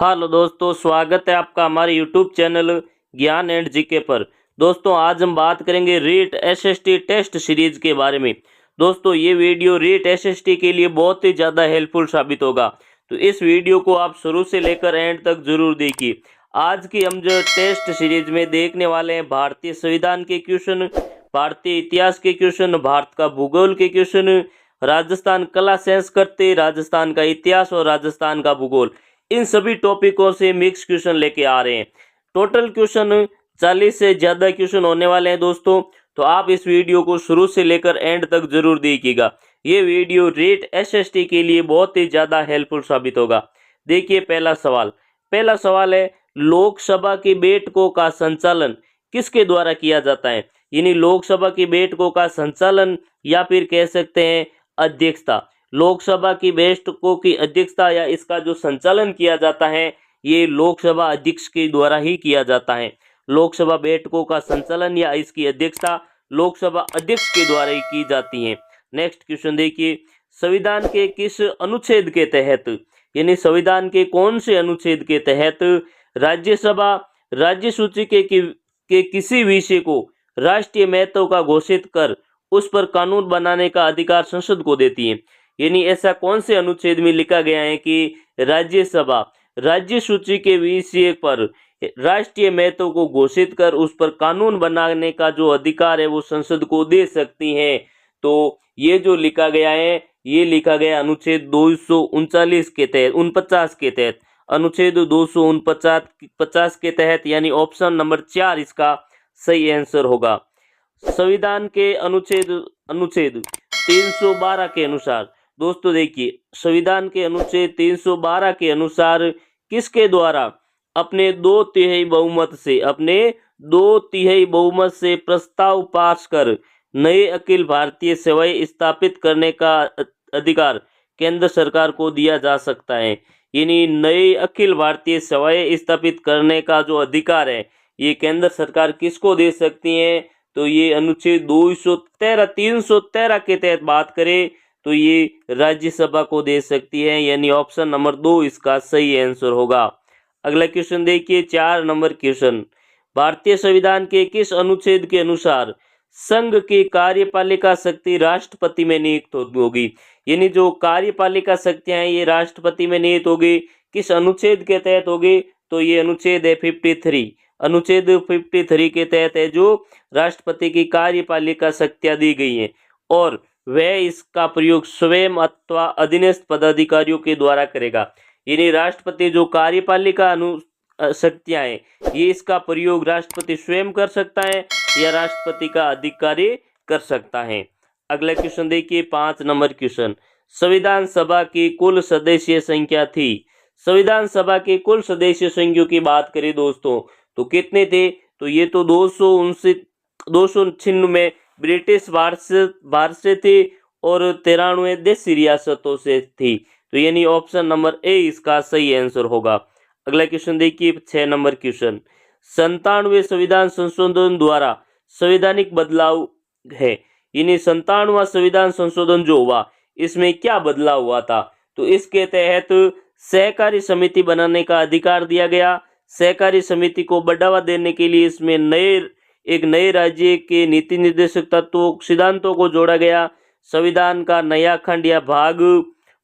Hello दोस्तों, स्वागत है आपका हमारे यूट्यूब चैनल ज्ञान एंड जीके पर। दोस्तों आज हम बात करेंगे रीट एसएसटी टेस्ट सीरीज के बारे में। दोस्तों ये वीडियो रीट एसएसटी के लिए बहुत ही ज़्यादा हेल्पफुल साबित होगा, तो इस वीडियो को आप शुरू से लेकर एंड तक जरूर देखिए। आज की हम जो टेस्ट सीरीज में देखने वाले हैं भारतीय संविधान के क्वेश्चन, भारतीय इतिहास के क्वेश्चन, भारत का भूगोल के क्वेश्चन, राजस्थान कला संस्कृति, राजस्थान का इतिहास और राजस्थान का भूगोल, इन सभी टॉपिकों से मिक्स क्वेश्चन लेके आ रहे हैं। टोटल क्वेश्चन 40 से ज़्यादा क्वेश्चन होने वाले हैं दोस्तों, तो आप इस वीडियो को शुरू से लेकर एंड तक जरूर देखिएगा। ये वीडियो रीट एसएसटी के लिए बहुत ही ज़्यादा हेल्पफुल साबित होगा। देखिए पहला सवाल है, लोकसभा की बैठकों का संचालन किसके द्वारा किया जाता है? यानी लोकसभा की बैठकों का संचालन या फिर कह सकते हैं अध्यक्षता। लोकसभा की बैठकों की अध्यक्षता या इसका जो संचालन किया जाता है ये लोकसभा अध्यक्ष के द्वारा ही किया जाता है। लोकसभा बैठकों का संचालन या इसकी अध्यक्षता लोकसभा अध्यक्ष के द्वारा ही की जाती है। नेक्स्ट क्वेश्चन देखिए, संविधान के किस अनुच्छेद के तहत, यानी संविधान के कौन से अनुच्छेद के तहत राज्यसभा राज्य सूची के किसी विषय को राष्ट्रीय महत्व का घोषित कर उस पर कानून बनाने का अधिकार संसद को देती है? यानी ऐसा कौन से अनुच्छेद में लिखा गया है कि राज्यसभा राज्य सूची के विषय पर राष्ट्रीय महत्व को घोषित कर उस पर कानून बनाने का जो अधिकार है वो संसद को दे सकती है? तो ये जो लिखा गया है ये लिखा गया अनुच्छेद 239 के तहत 49 के तहत, अनुच्छेद 249 के तहत, यानी ऑप्शन नंबर 4 इसका सही आंसर होगा। संविधान के अनुच्छेद 312 के अनुसार दोस्तों देखिए, संविधान के अनुच्छेद 312 के अनुसार किसके द्वारा अपने 2/3 बहुमत से प्रस्ताव पास कर नए अखिल भारतीय सेवाएं स्थापित करने का अधिकार केंद्र सरकार को दिया जा सकता है? यानी नए अखिल भारतीय सेवाएं स्थापित करने का जो अधिकार है ये केंद्र सरकार किसको दे सकती है? तो ये अनुच्छेद 313 के तहत बात करें तो ये राज्यसभा को दे सकती है, यानी ऑप्शन नंबर 2 इसका सही आंसर होगा। अगला क्वेश्चन देखिए, 4 नंबर क्वेश्चन, भारतीय संविधान के किस अनुच्छेद के अनुसार संघ की कार्यपालिका शक्ति राष्ट्रपति में नियुक्त होगी? यानी जो कार्यपालिका शक्तियां हैं ये राष्ट्रपति में नियुक्त होगी। किस अनुच्छेद के तहत होगी? तो ये अनुच्छेद है 53। अनुच्छेद 53 के तहत है जो राष्ट्रपति की कार्यपालिका शक्तियां दी गई हैं, और वह इसका प्रयोग स्वयं अथवा अधीनस्थ पदाधिकारियों के द्वारा करेगा। यानी राष्ट्रपति जो कार्यपालिका शक्तियां हैं ये इसका प्रयोग राष्ट्रपति स्वयं कर सकता है या राष्ट्रपति का अधिकारी कर सकता है। अगला क्वेश्चन देखिए, 5 नंबर क्वेश्चन, संविधान सभा की कुल सदस्य संख्या थी? संविधान सभा के कुल सदस्य संख्या की बात करें दोस्तों तो कितने थे? तो ये तो 296 में ब्रिटिश भारत से थी और 93 देशी रियासतों से थी। तो यानी ऑप्शन नंबर ए इसका सही आंसर होगा। अगला क्वेश्चन देखिए, 6 नंबर क्वेश्चन, 97वें संविधान संशोधन द्वारा संवैधानिक बदलाव है। यानी 97वां संविधान संशोधन जो हुआ इसमें क्या बदलाव हुआ था? तो इसके तहत सहकारी समिति बनाने का अधिकार दिया गया। सहकारी समिति को बढ़ावा देने के लिए इसमें एक नए राज्य के नीति निर्देशक तत्वों सिद्धांतों को जोड़ा गया। संविधान का नया खंड या भाग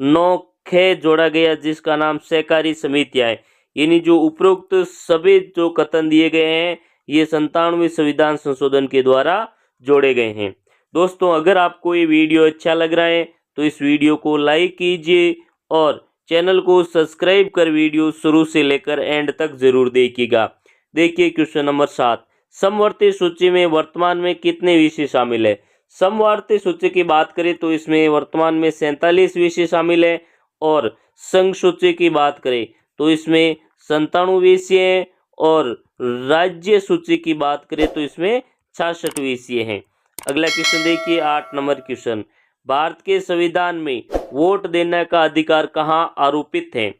9 जोड़ा गया जिसका नाम सहकारी समितियां है। यानी जो उपरोक्त सभी जो कथन दिए गए हैं ये 97वें संविधान संशोधन के द्वारा जोड़े गए हैं। दोस्तों अगर आपको ये वीडियो अच्छा लग रहा है तो इस वीडियो को लाइक कीजिए और चैनल को सब्सक्राइब कर वीडियो शुरू से लेकर एंड तक जरूर देखिएगा। देखिए क्वेश्चन नंबर 7, समवर्ती सूची में वर्तमान में कितने विषय शामिल है? समवर्ती सूची की बात करें तो इसमें वर्तमान में 47 विषय शामिल है, और संघ सूची की बात करें तो इसमें 97 विषय हैं, और राज्य सूची की बात करें तो इसमें 66 विषय हैं। अगला क्वेश्चन देखिए, 8 नंबर क्वेश्चन, भारत के संविधान में वोट देने का अधिकार कहाँ आरोपित है?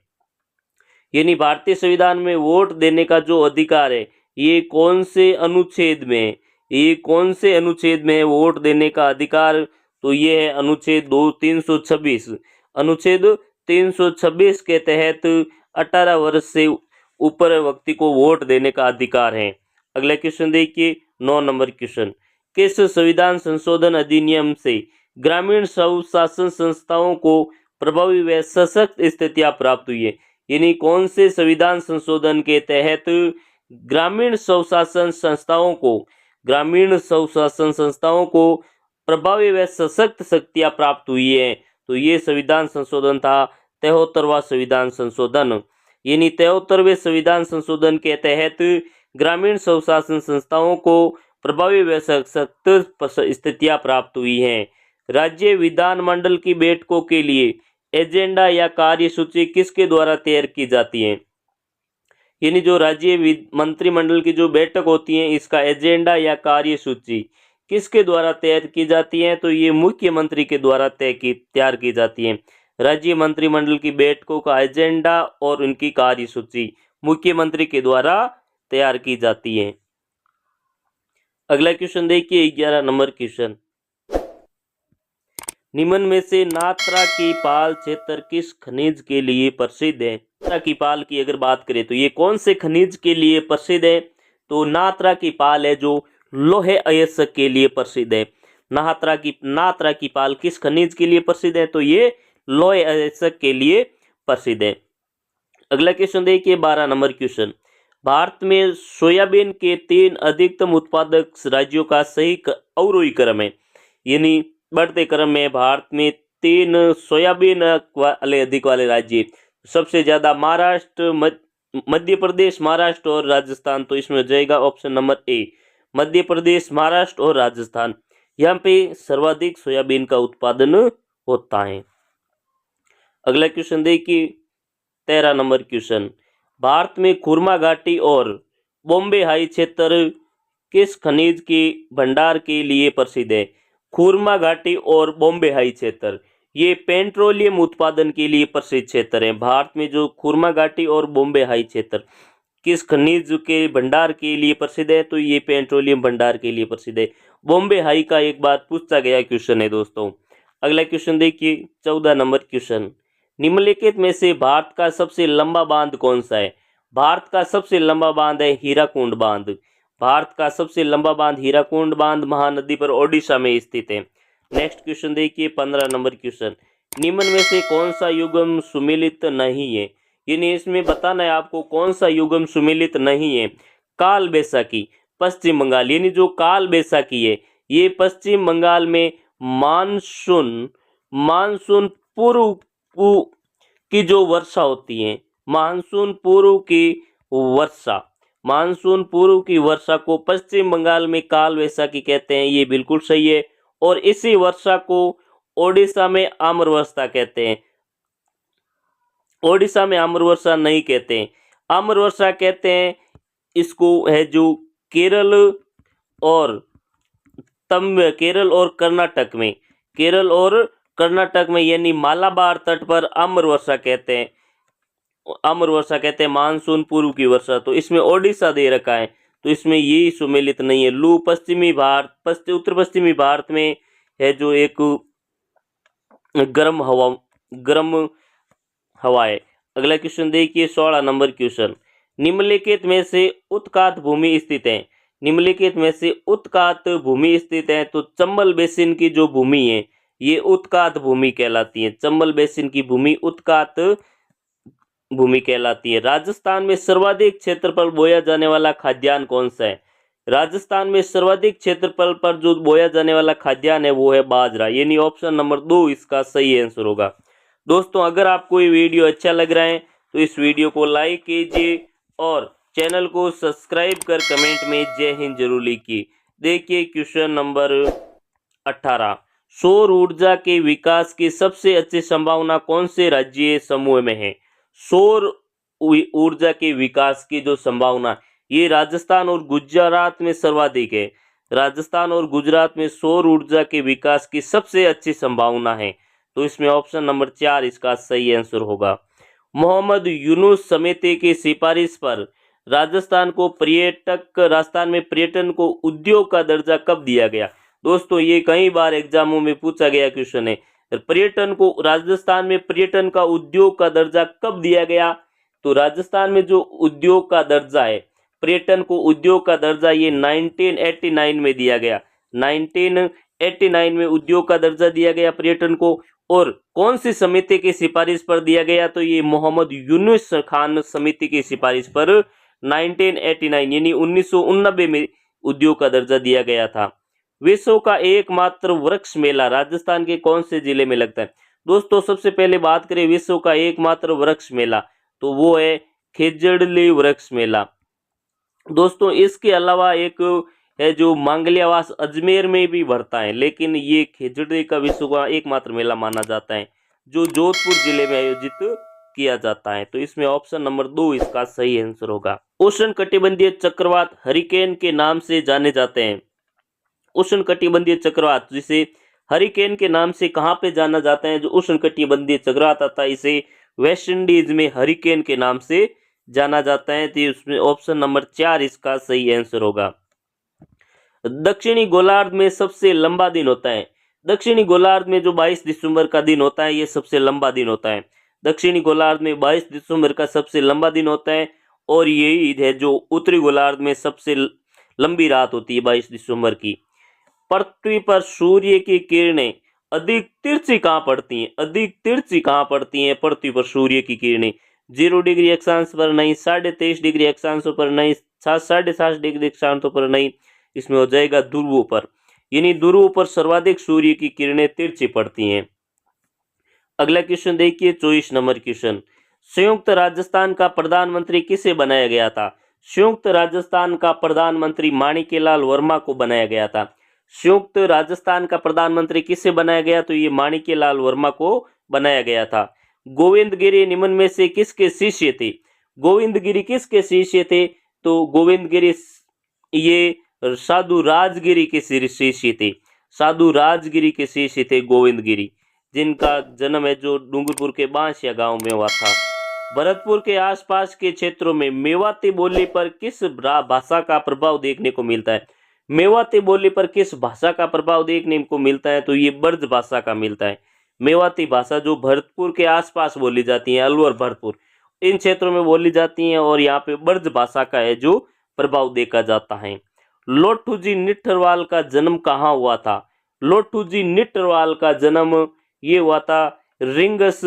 यानी भारतीय संविधान में वोट देने का जो अधिकार है ये कौन से अनुच्छेद में है? ये कौन से अनुच्छेद में है वोट देने का अधिकार? तो ये है अनुच्छेद 326। अनुच्छेद 326 के तहत 18 वर्ष से ऊपर व्यक्ति को वोट देने का अधिकार है। अगला क्वेश्चन देखिए 9 नंबर क्वेश्चन, किस संविधान संशोधन अधिनियम से ग्रामीण स्वशासन संस्थाओं को प्रभावी व सशक्त स्थितियां प्राप्त हुई है? यानी कौन से संविधान संशोधन के तहत ग्रामीण स्वशासन संस्थाओं को प्रभावी व सशक्त शक्तियां प्राप्त हुई है? तो ये संविधान संशोधन था 73वां संविधान संशोधन। यानी 73वें संविधान संशोधन के तहत ग्रामीण स्वशासन संस्थाओं को प्रभावी व सशक्त स्थितियां प्राप्त हुई हैं। राज्य विधानमंडल की बैठकों के लिए एजेंडा या कार्यसूची किसके द्वारा तैयार की जाती है? यानी जो राज्य मंत्रिमंडल की जो बैठक होती है, इसका एजेंडा या कार्यसूची किसके द्वारा तैयार की जाती है? तो ये मुख्यमंत्री के द्वारा तैयार की जाती है। राज्य मंत्रिमंडल की बैठकों का एजेंडा और उनकी कार्यसूची मुख्यमंत्री के द्वारा तैयार की जाती है। अगला क्वेश्चन देखिए 11 नंबर क्वेश्चन, निम्न में से नात्रा की पाल क्षेत्र किस खनिज के लिए प्रसिद्ध है? नात्रा की पाल की अगर बात करें तो ये कौन से खनिज के लिए प्रसिद्ध है? तो नात्रा की पाल है जो लोहे अयस्क के लिए प्रसिद्ध है। नात्रा की पाल किस खनिज के लिए प्रसिद्ध है? तो ये लोहे अयस्क के लिए प्रसिद्ध है। अगला क्वेश्चन देखिए 12 नंबर क्वेश्चन, भारत में सोयाबीन के 3 अधिकतम उत्पादक राज्यों का सही अवरोही क्रम है। यानी बढ़ते क्रम में भारत में 3 सोयाबीन वाले अधिक वाले राज्य, सबसे ज्यादा महाराष्ट्र, मध्य प्रदेश, महाराष्ट्र और राजस्थान। तो इसमें हो जाएगा option number A, Madhya Pradesh, Maharashtra और राजस्थान। यहाँ पे सर्वाधिक सोयाबीन का उत्पादन होता है। अगला क्वेश्चन देखिए 13 नंबर क्वेश्चन, भारत में खुरमा घाटी और बॉम्बे हाई क्षेत्र किस खनिज के भंडार के लिए प्रसिद्ध है? खुरमा घाटी और बॉम्बे हाई क्षेत्र ये पेट्रोलियम उत्पादन के लिए प्रसिद्ध क्षेत्र हैं। भारत में जो खुरमा घाटी और बॉम्बे हाई क्षेत्र किस खनिज के भंडार के लिए प्रसिद्ध है? तो ये पेट्रोलियम भंडार के लिए प्रसिद्ध है। बॉम्बे हाई का एक बार पूछा गया क्वेश्चन है दोस्तों। अगला क्वेश्चन देखिए 14 नंबर क्वेश्चन, निम्नलिखित में से भारत का सबसे लंबा बांध कौन सा है? भारत का सबसे लंबा बांध है हीराकुंड बांध। भारत का सबसे लंबा बांध हीराकुंड बांध महानदी पर ओडिशा में स्थित है। नेक्स्ट क्वेश्चन देखिए 15 नंबर क्वेश्चन, निम्न में से कौन सा युग्म सुमेलित नहीं है? यानी इसमें बताना है आपको कौन सा युग्म सुमेलित नहीं है। काल बैसाखी पश्चिम बंगाल, यानी जो काल बैसाखी है ये पश्चिम बंगाल में मानसून पूर्व की जो वर्षा होती है, मानसून पूर्व की वर्षा को पश्चिम बंगाल में काल वैसाखी कहते हैं। ये बिल्कुल सही है। और इसी वर्षा को ओडिशा में आम्र वर्षा कहते हैं। ओडिशा में आम्र वर्षा नहीं कहते हैं, आम्र वर्षा कहते हैं इसको है जो केरल और कर्नाटक में यानी मालाबार तट पर आम्र वर्षा कहते हैं। मानसून पूर्व की वर्षा। तो इसमें ओडिशा दे रखा है, तो इसमें यही सुमेलित नहीं है। लू उत्तर पश्चिमी भारत में है जो एक गर्म हवा है। अगला क्वेश्चन देखिए 16 नंबर क्वेश्चन, निम्नलिखित में से उत्कात भूमि स्थित है। निम्नलिखित में से उत्कात भूमि स्थित है तो चंबल बेसिन की जो भूमि है ये उत्कात भूमि कहलाती है। चंबल बेसिन की भूमि उत्कात भूमि कहलाती है। राजस्थान में सर्वाधिक क्षेत्रफल बोया जाने वाला खाद्यान्न कौन सा है? राजस्थान में सर्वाधिक क्षेत्रफल पर जो बोया जाने वाला खाद्यान्न है वो है बाजरा, यानी ऑप्शन नंबर 2 इसका सही आंसर होगा। दोस्तों अगर आपको ये वीडियो अच्छा लग रहा है तो इस वीडियो को लाइक कीजिए और चैनल को सब्सक्राइब कर कमेंट में जय हिंद जरूर लिखिए। देखिए क्वेश्चन नंबर 18, सौर ऊर्जा के विकास की सबसे अच्छी संभावना कौन से राज्य समूह में है? सौर ऊर्जा के विकास की जो संभावना ये राजस्थान और गुजरात में सर्वाधिक है। राजस्थान और गुजरात में सौर ऊर्जा के विकास की सबसे अच्छी संभावना है। तो इसमें ऑप्शन नंबर 4 इसका सही आंसर होगा। मोहम्मद यूनुस समिति की सिफारिश पर राजस्थान में पर्यटन को उद्योग का दर्जा कब दिया गया? दोस्तों ये कई बार एग्जामों में पूछा गया क्वेश्चन है। राजस्थान में पर्यटन का उद्योग का दर्जा कब दिया गया? तो राजस्थान में जो उद्योग का दर्जा है, पर्यटन को उद्योग का दर्जा, ये 1989 में दिया गया। 1989 में उद्योग का दर्जा दिया गया पर्यटन को। और कौन सी समिति की सिफारिश पर दिया गया? तो ये मोहम्मद यूनुस खान समिति की सिफारिश पर 1989 यानी 1989 में उद्योग का दर्जा दिया गया था। विश्व का एकमात्र वृक्ष मेला राजस्थान के कौन से जिले में लगता है? दोस्तों सबसे पहले बात करें विश्व का एकमात्र वृक्ष मेला, तो वो है खेजड़ली वृक्ष मेला। दोस्तों इसके अलावा एक है जो मांगल्यावास अजमेर में भी भरता है, लेकिन ये खेजड़ी का विश्व का एकमात्र मेला माना जाता है जो जोधपुर जिले में आयोजित किया जाता है। तो इसमें ऑप्शन नंबर 2 इसका सही आंसर होगा। उष्ण कटिबंधीय चक्रवात हरिकेन के नाम से जाने जाते हैं। उष्ण कटिबंधीय चक्रवात जिसे हरिकेन के नाम से कहाँ पे जाना जाता है? जो उष्ण कटिबंधीय चक्रवात आता है इसे वेस्ट इंडीज में हरिकेन के नाम से जाना जाता है। तो उसमें ऑप्शन नंबर 4 इसका सही आंसर होगा। दक्षिणी गोलार्ध में सबसे लंबा दिन होता है। दक्षिणी गोलार्ध में जो 22 दिसंबर का दिन होता है ये सबसे लंबा दिन होता है। दक्षिणी गोलार्ध में 22 दिसंबर का सबसे लंबा दिन होता है। और यही है जो उत्तरी गोलार्ध में सबसे लंबी रात होती है 22 दिसंबर की। पृथ्वी पर सूर्य की किरणें अधिक तिरछी कहाँ पड़ती हैं? अधिक तिरछी कहाँ पड़ती हैं पृथ्वी पर सूर्य की किरणें? 0 डिग्री अक्षांश पर नहीं, 23.5 डिग्री अक्षांशों पर नहीं, 7.5 डिग्री अक्षांशों पर नहीं, इसमें हो जाएगा ध्रुवों पर। यानी ध्रुवों पर सर्वाधिक सूर्य की किरणें तिरछी पड़ती हैं। अगला क्वेश्चन देखिए 24 नंबर क्वेश्चन। संयुक्त राजस्थान का प्रधानमंत्री किसे बनाया गया था? संयुक्त राजस्थान का प्रधानमंत्री माणिक्यलाल वर्मा को बनाया गया था। संयुक्त राजस्थान का प्रधानमंत्री किसे बनाया गया? तो ये माणिक्यलाल वर्मा को बनाया गया था। गोविंदगिरी निम्न में से किसके शिष्य थे? गोविंदगिरी किसके शिष्य थे? तो गोविंदगिरी ये साधु राजगिरी के शिष्य थे। साधु राजगिरी के शिष्य थे गोविंदगिरी, जिनका जन्म है जो डूंगरपुर के बांसिया गांव में हुआ था। भरतपुर के आसपास के क्षेत्रों में मेवाती बोली पर किस भाषा का प्रभाव देखने को मिलता है? मेवाती बोली पर किस भाषा का प्रभाव देखने को मिलता है? तो ये ब्रज भाषा का मिलता है। मेवाती भाषा जो भरतपुर के आसपास बोली जाती है, अलवर भरतपुर इन क्षेत्रों में बोली जाती है, और यहाँ पे ब्रज भाषा का है जो प्रभाव देखा जाता है। लोठूजी निठरवाल का जन्म कहाँ हुआ था? लोठूजी निठरवाल का जन्म ये हुआ था रिंगस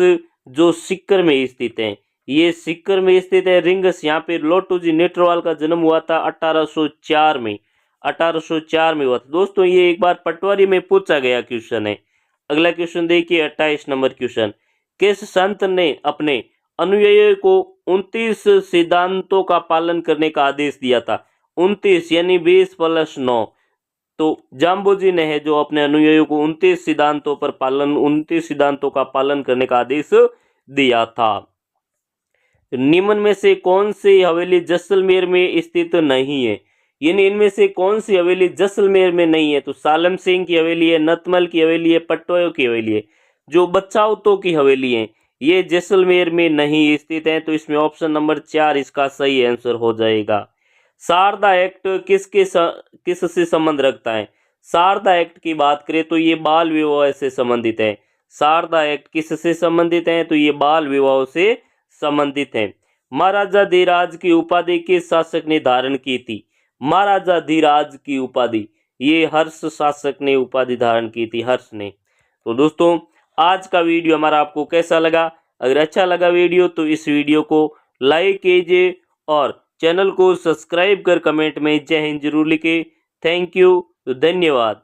जो सीकर में स्थित है। ये सीकर में स्थित है रिंगस। यहाँ पे लोठूजी निठरवाल का जन्म हुआ था 1804 में। 1804 में हुआ था। दोस्तों ये एक बार पटवारी में पूछा गया क्वेश्चन है। अगला क्वेश्चन देखिए 28 नंबर क्वेश्चन। किस संत ने अपने अनुयायियों को 29 सिद्धांतों का पालन करने का आदेश दिया था? 29 यानी 20+9। तो जाम्बोजी ने है जो अपने अनुयायियों को 29 सिद्धांतों का पालन करने का आदेश दिया था। निम्न में से कौन सी हवेली जैसलमेर में स्थित नहीं है? यानी इनमें से कौन सी हवेली जैसलमेर में नहीं है? तो सालम सिंह की हवेली है, नतमल की हवेली है, पटवायों की हवेली है। जो बचावतों की हवेली है ये जैसलमेर में नहीं स्थित है। तो इसमें ऑप्शन नंबर 4 इसका सही आंसर हो जाएगा। शारदा एक्ट किससे संबंध रखता है? शारदा एक्ट की बात करें तो ये बाल विवाह से संबंधित है। शारदा एक्ट किससे संबंधित है? तो ये बाल विवाह से संबंधित है। महाराजा धीराज की उपाधि किस शासक ने धारण की थी? महाराजा धीराज की उपाधि ये हर्ष शासक ने उपाधि धारण की थी, हर्ष ने। तो दोस्तों आज का वीडियो हमारा आपको कैसा लगा? अगर अच्छा लगा वीडियो तो इस वीडियो को लाइक कीजिए और चैनल को सब्सक्राइब कर कमेंट में जय हिंद जरूर लिखें। थैंक यू, धन्यवाद।